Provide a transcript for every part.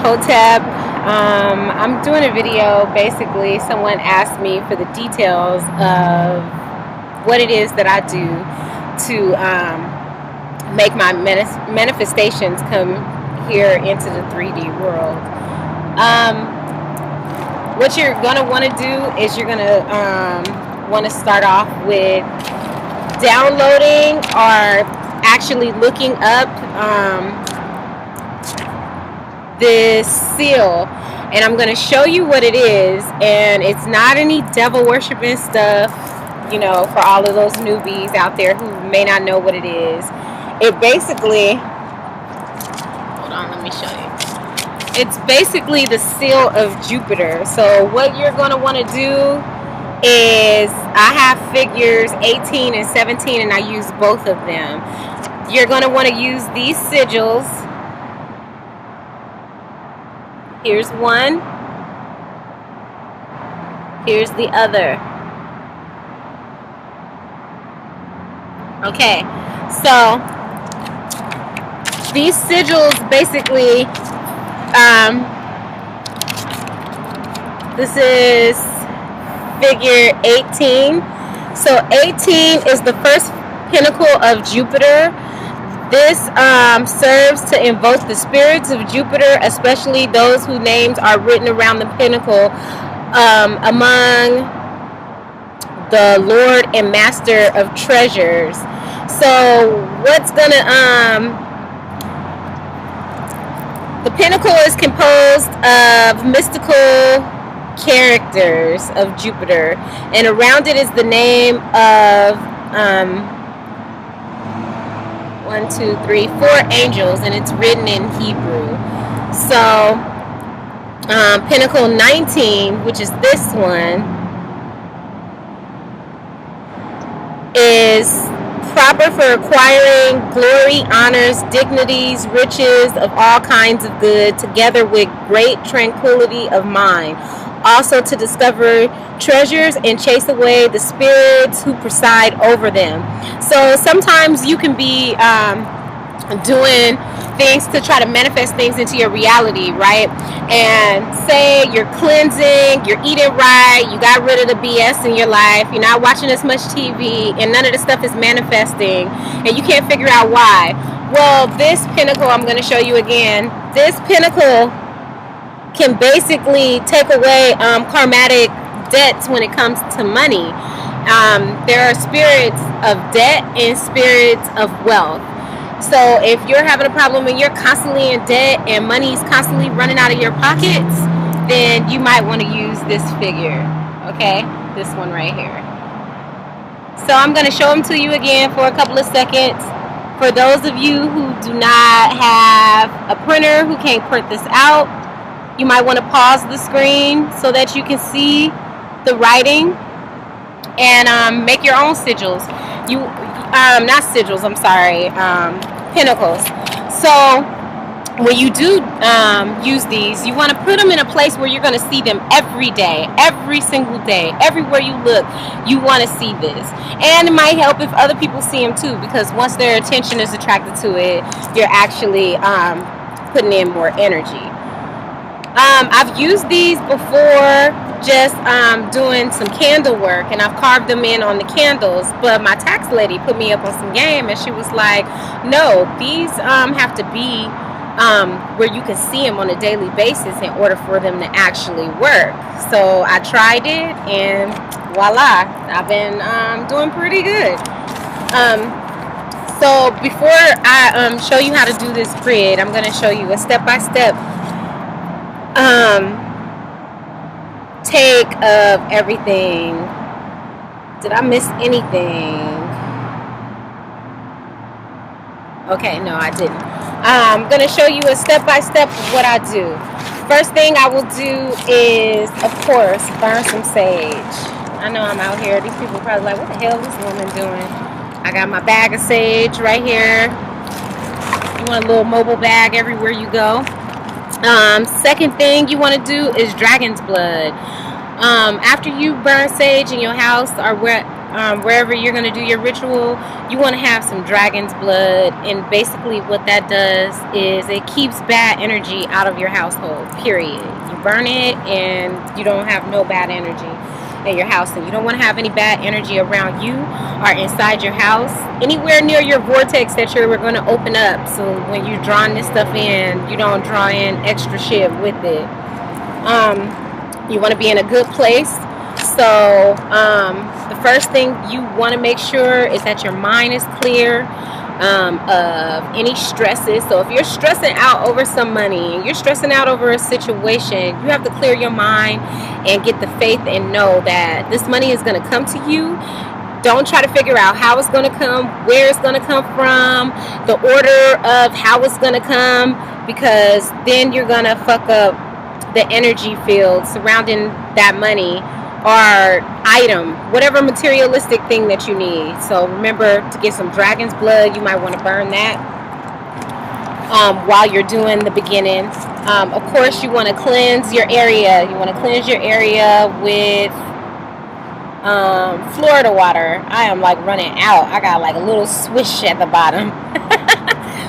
Hotep. I'm doing a video. Basically, someone asked me for the details of what it is that I do to make my manifestations come here into the 3D world. What you're going to want to do is you're going to want to start off with downloading or actually looking up this seal, and I'm going to show you what it is. And it's not any devil worshiping stuff, you know, for all of those newbies out there who may not know what it is. It basically, hold on, let me show you. It's basically the seal of Jupiter. So what you're going to want to do is, I have figures 18 and 17 and I use both of them. You're going to want to use these sigils. Here's one. Here's the other. Okay, so these sigils basically, this is figure 18. So 18 is the first pinnacle of Jupiter. This serves to invoke the spirits of Jupiter, especially those whose names are written around the pinnacle, among the Lord and Master of Treasures. So what's gonna the pinnacle is composed of mystical characters of Jupiter, and around it is the name of 1, 2, 3, 4 angels, and it's written in Hebrew. So pinnacle 19, which is this one, is proper for acquiring glory, honors, dignities, riches of all kinds of good, together with great tranquility of mind. Also to discover treasures and chase away the spirits who preside over them. So sometimes you can be doing things to try to manifest things into your reality, right? And say you're cleansing, you're eating right, you got rid of the BS in your life, you're not watching as much TV, and none of the stuff is manifesting, and you can't figure out why. Well, this pinnacle, I'm going to show you again, this pinnacle can basically take away karmatic debts when it comes to money. There are spirits of debt and spirits of wealth. So if you're having a problem and you're constantly in debt and money's constantly running out of your pockets, then you might want to use this figure, okay? This one right here. So I'm going to show them to you again for a couple of seconds. For those of you who do not have a printer, who can't print this out, you might want to pause the screen so that you can see the writing and make your own sigils. Not sigils, I'm sorry, pinnacles. So when you do use these, you want to put them in a place where you're going to see them every day, every single day, everywhere you look, you want to see this. And it might help if other people see them too, because once their attention is attracted to it, you're actually putting in more energy. I've used these before just doing some candle work, and I've carved them in on the candles, but my tax lady put me up on some game, and she was like, no, these have to be where you can see them on a daily basis in order for them to actually work. So I tried it, and voila, I've been doing pretty good. So before I show you how to do this grid, I'm going to show you a step-by-step take of everything. Did I miss anything? Okay, no, I didn't. I'm going to show you a step-by-step of what I do. First thing I will do is, of course, burn some sage. I know I'm out here. These people are probably like, what the hell is this woman doing? I got my bag of sage right here. You want a little mobile bag everywhere you go. Second thing you want to do is dragon's blood. After you burn sage in your house or wherever you're going to do your ritual, you want to have some dragon's blood. And basically what that does is it keeps bad energy out of your household, period. You burn it and you don't have no bad energy in your house, and you don't want to have any bad energy around you or inside your house, anywhere near your vortex that you're going to open up. So when you're drawing this stuff in, you don't draw in extra shit with it. You want to be in a good place. So the first thing you want to make sure is that your mind is clear of any stresses. So if you're stressing out over some money, you're stressing out over a situation, you have to clear your mind and get the faith and know that this money is going to come to you. Don't try to figure out how it's going to come, where it's going to come from, the order of how it's going to come, because then you're going to fuck up the energy field surrounding that money or item, whatever materialistic thing that you need. So remember to get some dragon's blood. You might want to burn that while you're doing the beginning. Of course, you want to cleanse your area. You want to cleanse your area with Florida water. I am like running out. I got like a little swish at the bottom.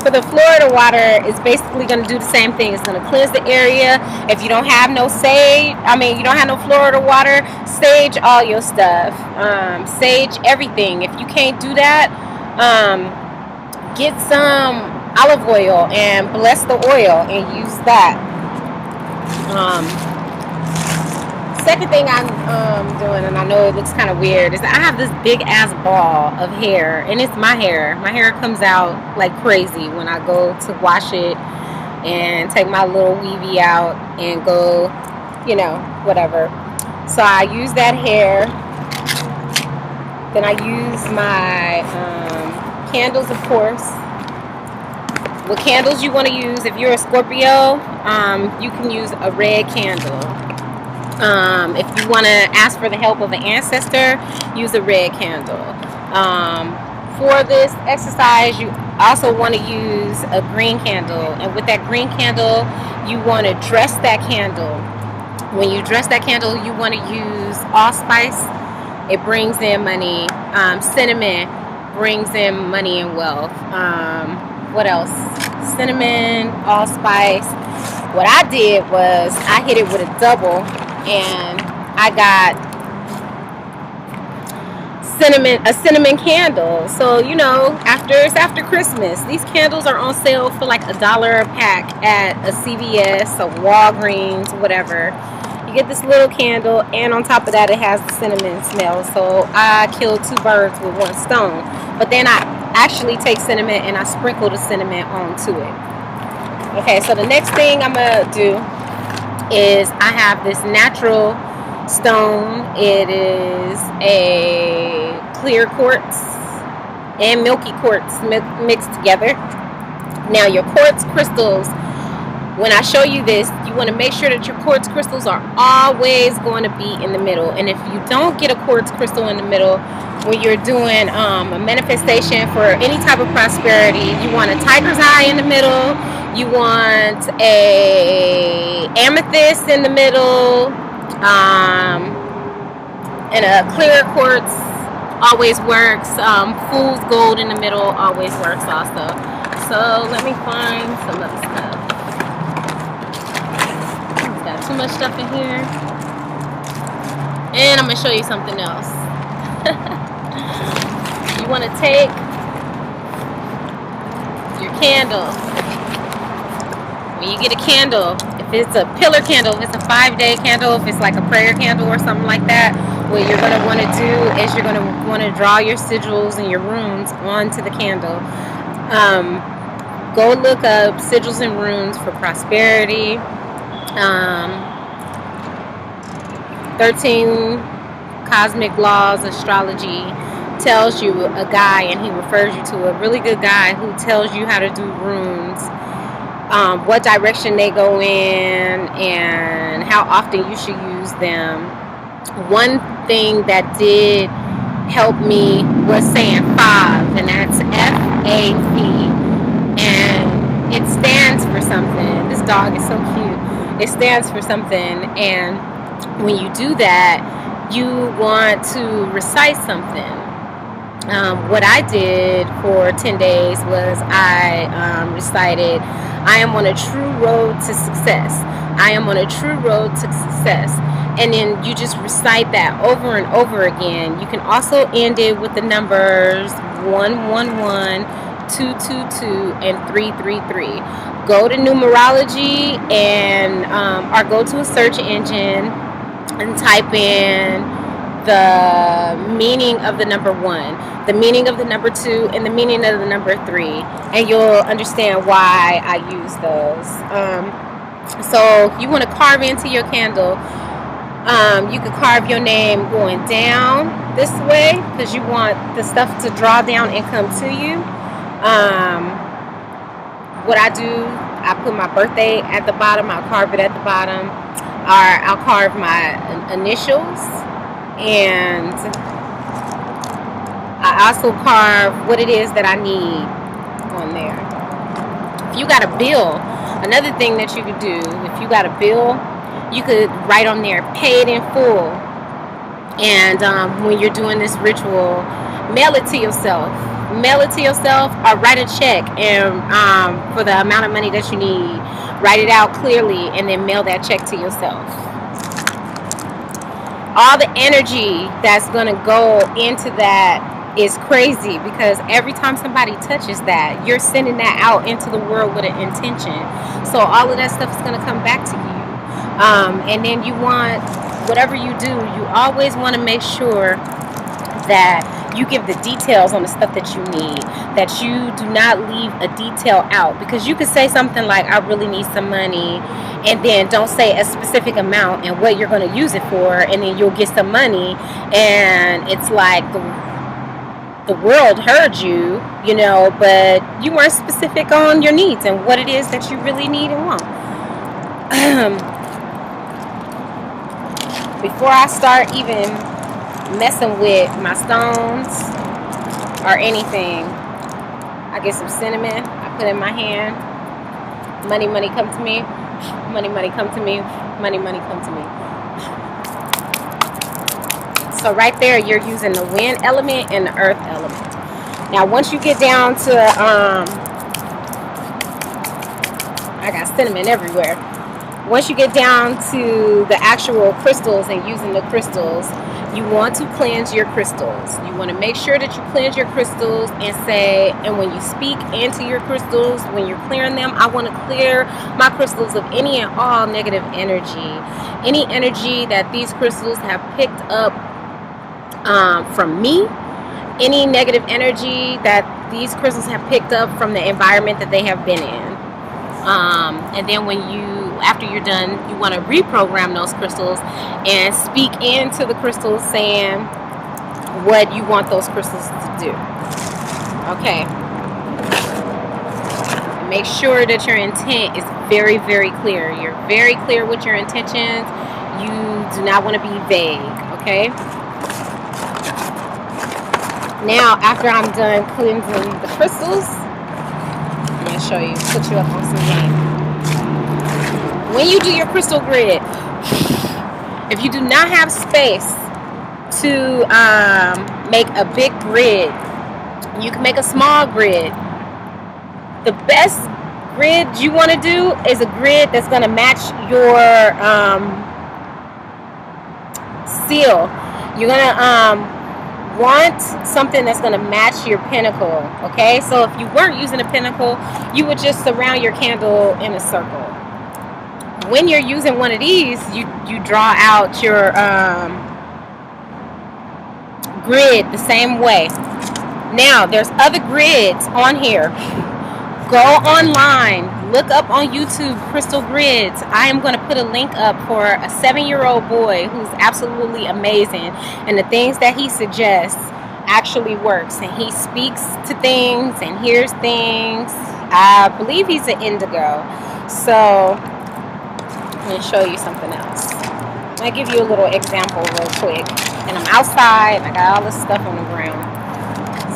But the Florida water is basically going to do the same thing. It's going to cleanse the area. If you don't have no sage, you don't have no Florida water, sage all your stuff. Sage everything. If you can't do that, get some olive oil and bless the oil and use that. Second thing I'm doing, and I know it looks kind of weird, is I have this big ass ball of hair, and it's my hair. My hair comes out like crazy when I go to wash it and take my little weavy out and go, whatever. So I use that hair. Then I use my candles, of course. What candles you want to use? If you're a Scorpio, you can use a red candle. If you want to ask for the help of an ancestor, use a red candle. For this exercise, you also want to use a green candle. And with that green candle, you want to dress that candle. When you dress that candle, you want to use allspice. It brings in money. Cinnamon brings in money and wealth. What else? Cinnamon, allspice. What I did was I hit it with a double. And I got a cinnamon candle. So after Christmas, these candles are on sale for like $1 a pack at a CVS, a Walgreens, whatever. You get this little candle, and on top of that, it has the cinnamon smell. So I killed 2 birds with 1 stone. But then I actually take cinnamon and I sprinkle the cinnamon onto it. Okay, so the next thing I'm gonna do is I have this natural stone. It is a clear quartz and milky quartz mixed together. Now your quartz crystals, when I show you this, you want to make sure that your quartz crystals are always going to be in the middle. And if you don't get a quartz crystal in the middle when you're doing a manifestation for any type of prosperity, you want a tiger's eye in the middle. You want a amethyst in the middle, and a clear quartz always works. Fool's gold in the middle always works also. So let me find some other stuff. Got too much stuff in here, and I'm gonna show you something else. You want to take your candle. When you get a candle, if it's a pillar candle, if it's a 5-day candle, if it's like a prayer candle or something like that, what you're going to want to do is you're going to want to draw your sigils and your runes onto the candle. Go look up sigils and runes for prosperity. 13 cosmic laws astrology tells you a guy, and he refers you to a really good guy who tells you how to do runes. What direction they go in and how often you should use them. One thing that did help me was saying 5, and that's FAV, and it stands for something. This dog is so cute. It stands for something, and when you do that, you want to recite something. What I did for 10 days was I recited, I am on a true road to success. I am on a true road to success. And then you just recite that over and over again. You can also end it with the numbers 111, 222, and 333. Go to numerology and or go to a search engine and type in the meaning of the number 1, the meaning of the number 2, and the meaning of the number 3, and you'll understand why I use those. So you want to carve into your candle. You could carve your name going down this way because you want the stuff to draw down and come to you. What I do, I put my birthday at the bottom. I'll carve it at the bottom, or I'll carve my initials, and I also carve what it is that I need on there. If you got a bill, another thing that you could do, if you got a bill, you could write on there, paid in full. And when you're doing this ritual, mail it to yourself. Mail it to yourself, or write a check and for the amount of money that you need. Write it out clearly and then mail that check to yourself. All the energy that's going to go into that is crazy, because every time somebody touches that, you're sending that out into the world with an intention. So all of that stuff is going to come back to you. And then you want, whatever you do, you always want to make sure that you give the details on the stuff that you need, that you do not leave a detail out, because you could say something like, I really need some money, and then don't say a specific amount and what you're going to use it for, and then you'll get some money and it's like the world heard you, you know, but you weren't specific on your needs and what it is that you really need and want. Before I start even messing with my stones or anything, I get some cinnamon, I put in my hand. Money, money, come to me. Money, money, come to me. Money, money, come to me. So right there, you're using the wind element and the earth element. Now, once you get down to, I got cinnamon everywhere. Once you get down to the actual crystals and using the crystals, you want to cleanse your crystals. You want to make sure that you cleanse your crystals and say, and when you speak into your crystals, when you're clearing them, I want to clear my crystals of any and all negative energy. Any energy that these crystals have picked up from me, any negative energy that these crystals have picked up from the environment that they have been in. And then when after you're done, you want to reprogram those crystals and speak into the crystals saying what you want those crystals to do. Okay. Make sure that your intent is very, very clear. You're very clear with your intentions. You do not want to be vague, okay? Now, after I'm done cleansing the crystals, I'm going to show you, put you up on some game. When you do your crystal grid, if you do not have space to make a big grid, you can make a small grid. The best grid you want to do is a grid that's going to match your seal. You're going to want something that's going to match your pinnacle, okay? So if you weren't using a pinnacle, you would just surround your candle in a circle. When you're using one of these, you draw out your grid the same way. Now, there's other grids on here. Go online, look up on YouTube crystal grids. I am going to put a link up for a 7-year-old boy who's absolutely amazing, and the things that he suggests actually works, and he speaks to things and hears things. I believe he's an indigo. So I'm going to show you something else. I'll give you a little example real quick. And I'm outside, I got all this stuff on the ground.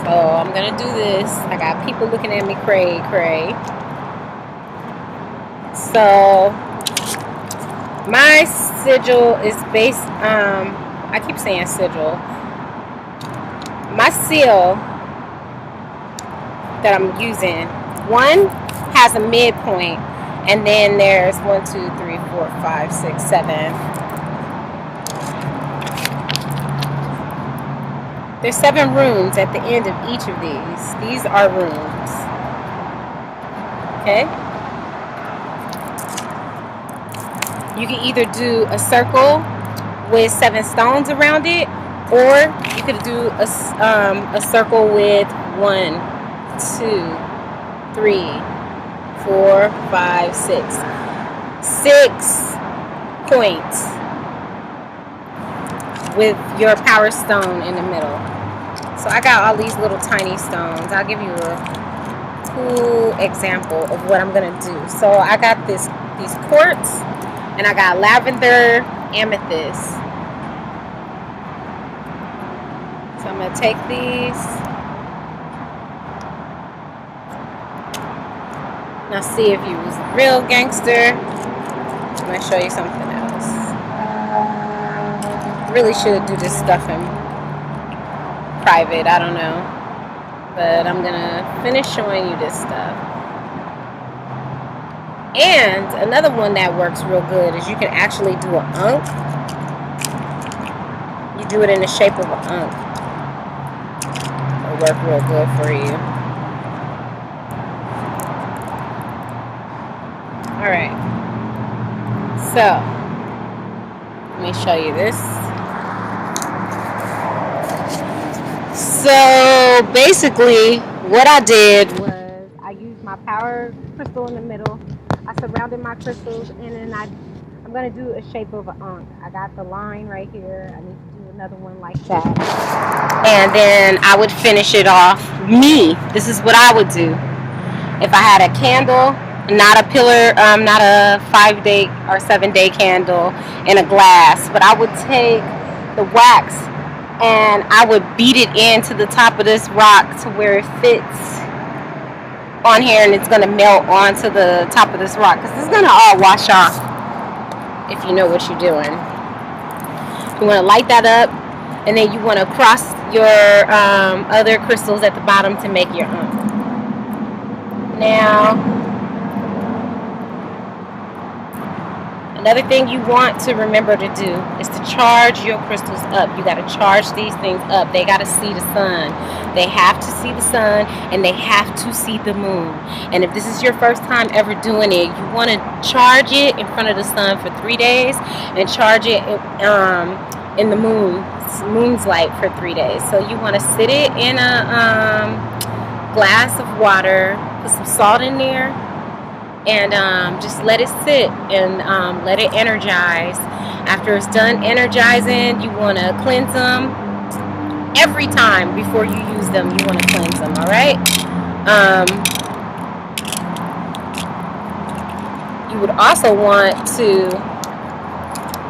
So I'm going to do this. I got people looking at me cray. So my sigil is based, I keep saying sigil. my seal that I'm using, one has a midpoint, and then there's 1, 2, 3, 4, 5, 6, 7. There's 7 runes at the end of each of these. These are runes. Okay? You can either do a circle with 7 stones around it, or you could do a circle with 1, 2, 3, 4, 5, 6. 6 points with your power stone in the middle. So I got all these little tiny stones. I'll give you a cool example of what I'm gonna do. So I got these quartz, and I got lavender amethyst. So I'm gonna take these. Now see if you was a real gangster. I'm gonna show you something else. Really should do this stuff in private, I don't know, but I'm gonna finish showing you this stuff. And another one that works real good is you can actually do an ankh. You do it in the shape of an ankh. It'll work real good for you. Alright, so let me show you this. So basically what I did was I used my power crystal in the middle. I surrounded my crystals, and then I'm going to do a shape of an ankh. I got the line right here. I need to do another one like that. And then I would finish it off. This is what I would do. If I had a candle, not a pillar, not a 5-day or 7-day candle in a glass, but I would take the wax and I would beat it into the top of this rock to where it fits on here, and it's going to melt onto the top of this rock, because it's going to all wash off if you know what you're doing. You want to light that up, and then you want to cross your other crystals at the bottom to make your ankh. Now, another thing you want to remember to do is to charge your crystals up. You got to charge these things up. They got to see the sun. They have to see the sun, and they have to see the moon. And if this is your first time ever doing it, you want to charge it in front of the sun for 3 days, and charge it in the moon's light for 3 days. So you want to sit it in a glass of water, put some salt in there, and just let it sit and let it energize. After it's done energizing, you want to cleanse them. Every time before you use them, you want to cleanse them, alright? You would also want to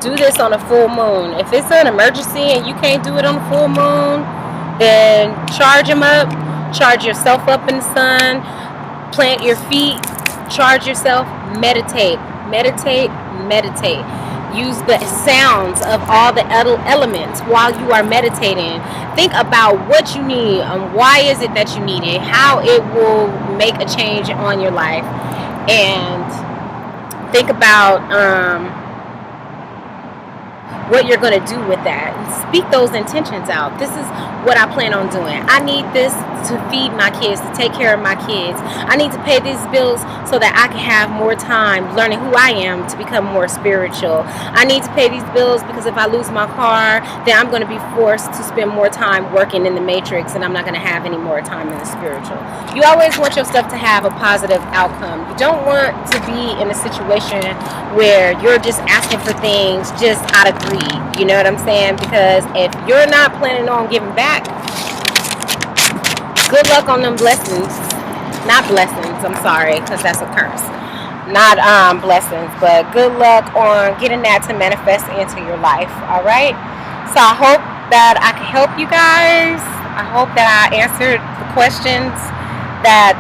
do this on a full moon. If it's an emergency and you can't do it on a full moon, then charge them up. Charge yourself up in the sun. Plant your feet. Charge yourself. Meditate. Meditate. Meditate. Use the sounds of all the elements while you are meditating. Think about what you need and why is it that you need it, how it will make a change on your life, and think about what you're going to do with that, and speak those intentions out. This is what I plan on doing. I need this to feed my kids, to take care of my kids. I need to pay these bills so that I can have more time learning who I am to become more spiritual. I need to pay these bills because if I lose my car, then I'm going to be forced to spend more time working in the matrix, and I'm not going to have any more time in the spiritual. You always want your stuff to have a positive outcome. You don't want to be in a situation where you're just asking for things just out of greed. You know what I'm saying? Because if you're not planning on giving back, good luck on them blessings. Not blessings, I'm sorry, because that's a curse. Not blessings, but good luck on getting that to manifest into your life. Alright? So I hope that I can help you guys. I hope that I answered the questions that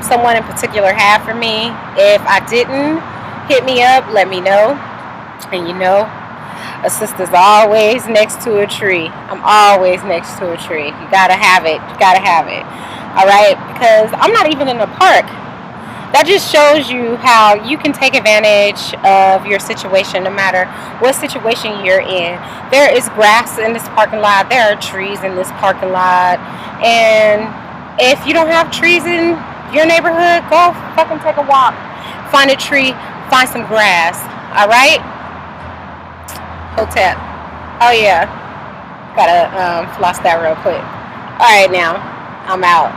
someone in particular had for me. If I didn't, hit me up, let me know. And you know, A sister's always next to a tree. I'm always next to a tree. You gotta have it. You gotta have it. All right? Because I'm not even in the park. That just shows you how you can take advantage of your situation no matter what situation you're in. There is grass in this parking lot. There are trees in this parking lot. And if you don't have trees in your neighborhood, go fucking take a walk. Find a tree. Find some grass. All right? Hotep. Oh yeah. Gotta floss that real quick. All right now. I'm out.